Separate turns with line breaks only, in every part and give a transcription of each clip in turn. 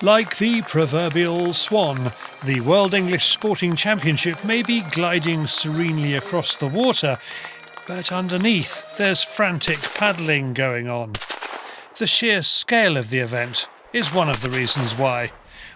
Like the proverbial swan, the World English Sporting Championship may be gliding serenely across the water, but underneath there's frantic paddling going on. The sheer scale of the event is one of the reasons why.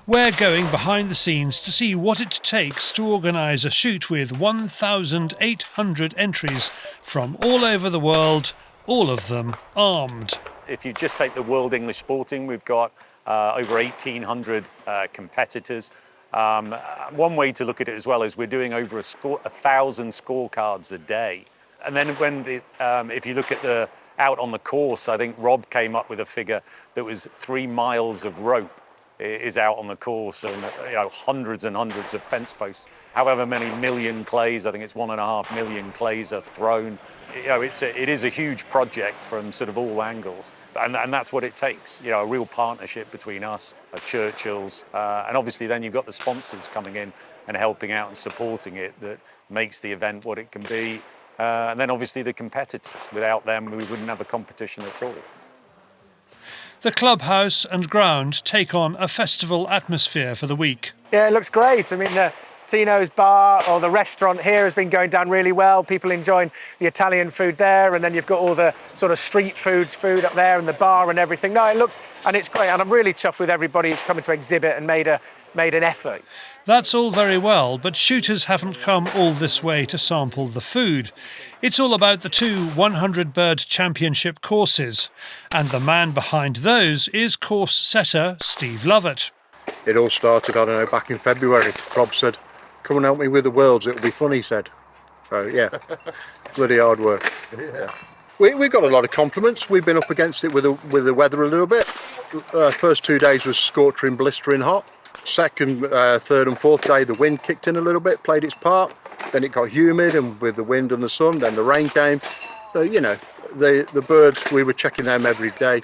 We're going behind the scenes to see what it takes to organise a shoot with 1,800 entries from all over the world, all of them armed.
If you just take the World English Sporting, we've got over 1,800 competitors. One way to look at it as well is we're doing over 1,000 scorecards a day. And then if you look at out on the course, I think Rob came up with a figure that was 3 miles of rope is out on the course, and hundreds and hundreds of fence posts. However many million clays, I think it's 1.5 million clays are thrown. It is a huge project from sort of all angles, and that's what it takes. A real partnership between us, Churchill's, and obviously then you've got the sponsors coming in and helping out and supporting it that makes the event what it can be. And then obviously the competitors. Without them, we wouldn't have a competition at all.
The clubhouse and ground take on a festival atmosphere for the week.
Yeah, it looks great. I mean, Tino's bar or the restaurant here has been going down really well. People enjoying the Italian food there, and then you've got all the sort of street food up there and the bar and everything. No, it's great, and I'm really chuffed with everybody who's coming to exhibit and made an effort.
That's all very well, but shooters haven't come all this way to sample the food. It's all about the 2 100-bird championship courses, and the man behind those is course setter Steve Lovett.
It all started, back in February. Rob said, "Come and help me with the worlds, it'll be fun," he said. So, yeah, bloody hard work. Yeah. We got a lot of compliments. We've been up against it with the weather a little bit. First 2 days was scorching, blistering hot. Second, third and fourth day, the wind kicked in a little bit, played its part. Then it got humid, and with the wind and the sun, then the rain came. So, the birds, we were checking them every day.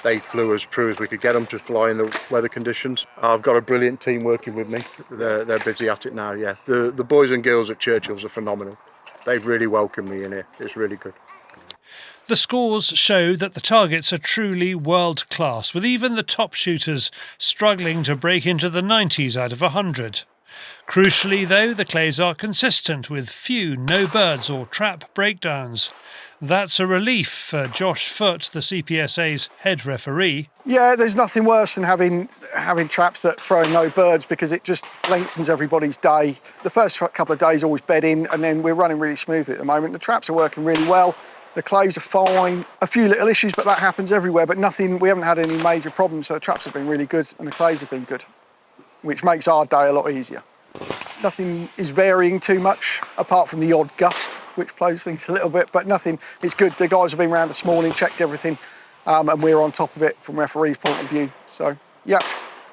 They flew as true as we could get them to fly in the weather conditions. I've got a brilliant team working with me. They're busy at it now, yeah. The boys and girls at Churchill's are phenomenal. They've really welcomed me in here. It's really good.
The scores show that the targets are truly world class, with even the top shooters struggling to break into the 90s out of 100. Crucially, though, the clays are consistent, with few no birds or trap breakdowns. That's a relief for Josh Foote, the CPSA's head referee.
Yeah, there's nothing worse than having traps that throw no birds, because it just lengthens everybody's day. The first couple of days always bed in, and then we're running really smoothly at the moment. The traps are working really well. The clays are fine. A few little issues, but that happens everywhere. But nothing, we haven't had any major problems. So the traps have been really good and the clays have been good, which makes our day a lot easier. Nothing is varying too much, apart from the odd gust, which blows things a little bit, but nothing is good. The guys have been around this morning, checked everything, and we're on top of it from referee's point of view. So, yeah,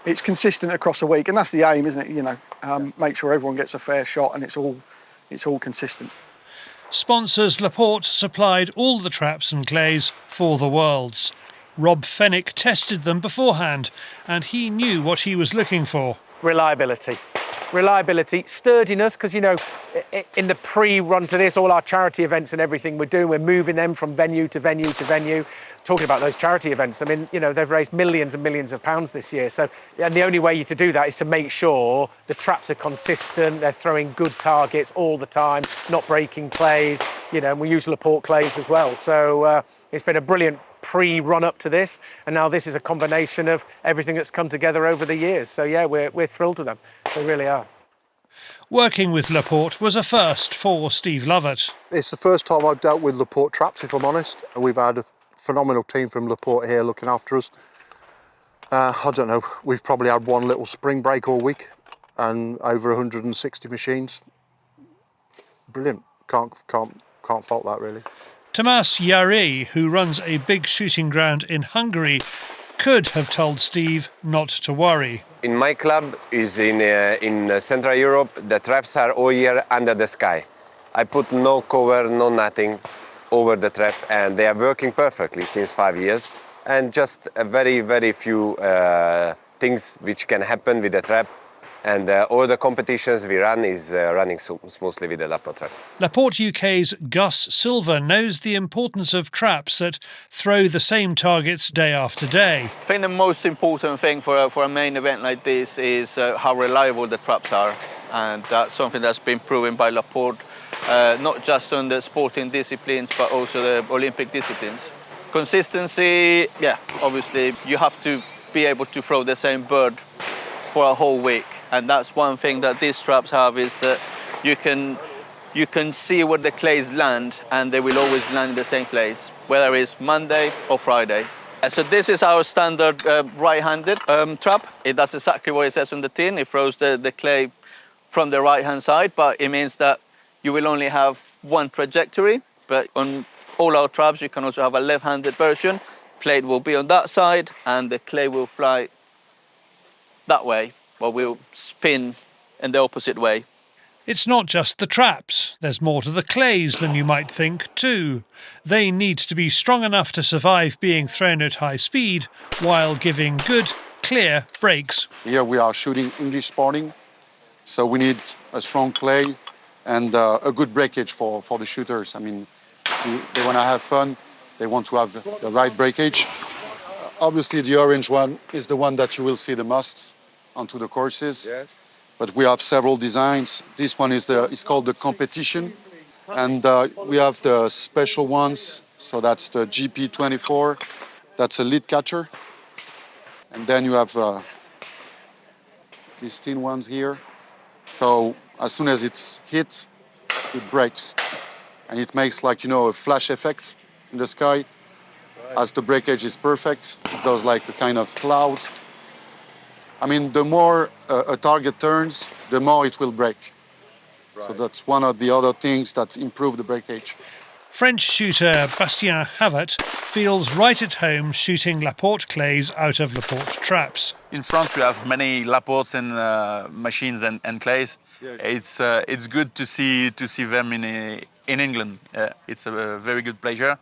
it's consistent across the week, and that's the aim, isn't it? Make sure everyone gets a fair shot and it's all consistent.
Sponsors Laporte supplied all the traps and clays for the Worlds. Rob Fennick tested them beforehand, and he knew what he was looking for.
Reliability, sturdiness, because, in the pre-run to this, all our charity events and everything we're moving them from venue to venue to venue. Talking about those charity events, I mean, they've raised millions and millions of pounds this year. So, and the only way to do that is to make sure the traps are consistent, they're throwing good targets all the time, not breaking clays, and we use Laporte clays as well. So it's been a brilliant pre-run up to this, and now this is a combination of everything that's come together over the years. So yeah, we're thrilled with them. They really are.
Working with Laporte was a first for Steve Lovett.
It's the first time I've dealt with Laporte traps, if I'm honest. We've had a phenomenal team from Laporte here looking after us. I don't know, we've probably had one little spring break all week and over 160 machines. Brilliant. Can't fault that, really.
Tomas Yari, who runs a big shooting ground in Hungary, could have told Steve not to worry.
In my club is in Central Europe, the traps are all year under the sky. I put no cover, no nothing over the trap, and they are working perfectly since 5 years. And just a very, very few things which can happen with the trap And all the competitions we run is running smoothly with the Laporte trap.
Laporte UK's Gus Silver knows the importance of traps that throw the same targets day after day.
I think the most important thing for a main event like this is how reliable the traps are, and that's something that's been proven by Laporte, not just on the sporting disciplines but also the Olympic disciplines. Consistency, yeah, obviously you have to be able to throw the same bird for a whole week, and that's one thing that these traps have, is that you can see where the clays land, and they will always land in the same place, whether it's Monday or Friday. So this is our standard right-handed trap. It does exactly what it says on the tin. It throws the clay from the right-hand side, but it means that you will only have one trajectory. But on all our traps, you can also have a left-handed version. Plate will be on that side, and the clay will fly that way, or we'll spin in the opposite way.
It's not just the traps. There's more to the clays than you might think, too. They need to be strong enough to survive being thrown at high speed while giving good, clear breaks.
Here we are shooting English sporting, so we need a strong clay and a good breakage for the shooters. I mean, they want to have fun, they want to have the right breakage. Obviously, the orange one is the one that you will see the most onto the courses. Yes. But we have several designs. This one is called the competition, and we have the special ones. So that's the GP24. That's a lead catcher, and then you have these thin ones here. So as soon as it's hit, it breaks, and it makes, like, a flash effect in the sky. As the breakage is perfect, it does like a kind of cloud. I mean, the more a target turns, the more it will break. Right. So that's one of the other things that improve the breakage.
French shooter Bastien Havert feels right at home shooting Laporte clays out of Laporte traps.
In France, we have many Laportes and machines and clays. Yes. It's good to see them in England. It's a very good pleasure,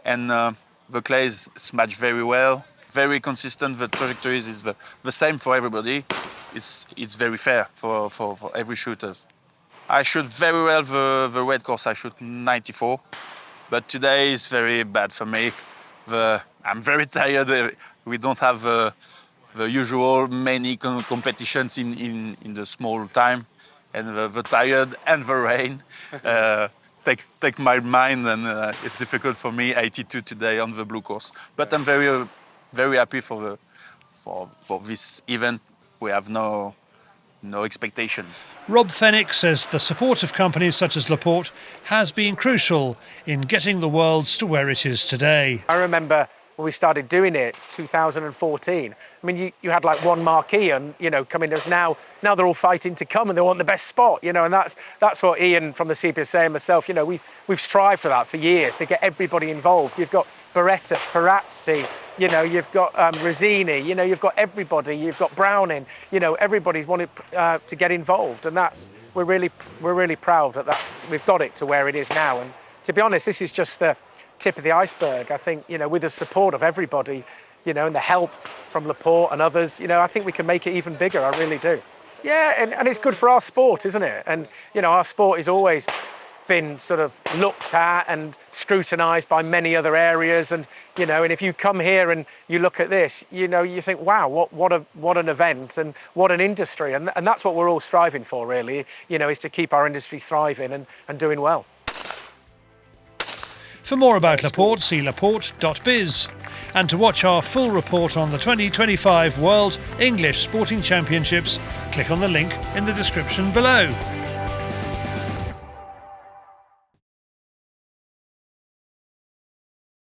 and the clays match very well. Very consistent. The trajectories is the same for everybody. It's very fair for every shooter. I shoot very well the red course. I shoot 94, but today is very bad for me. I'm very tired. We don't have the usual many competitions in the small time, and the tired and the rain take my mind, and it's difficult for me. 82 today on the blue course, but I'm very happy for this event. We have no expectation.
Rob Fennick says the support of companies such as Laporte has been crucial in getting the Worlds to where it is today.
I remember when we started doing it, 2014. I mean, you had like one marquee, and coming now they're all fighting to come, and they want the best spot, and that's what Ian from the CPSA and myself, we've strived for that for years, to get everybody involved. You've got Beretta, Perazzi, you've got Rosini, you've got everybody, you've got Browning, everybody's wanted to get involved, and we're really proud that we've got it to where it is now. And to be honest, this is just the tip of the iceberg. I think, with the support of everybody, and the help from Laporte and others, I think we can make it even bigger. I really do. Yeah, and it's good for our sport, isn't it? And, our sport has always been sort of looked at and scrutinised by many other areas. And, and if you come here and you look at this, you think, wow, what an event and what an industry. And that's what we're all striving for, really, is to keep our industry thriving and doing well.
For more about Laporte, see laporte.biz. And to watch our full report on the 2025 World English Sporting Championships, click on the link in the description below.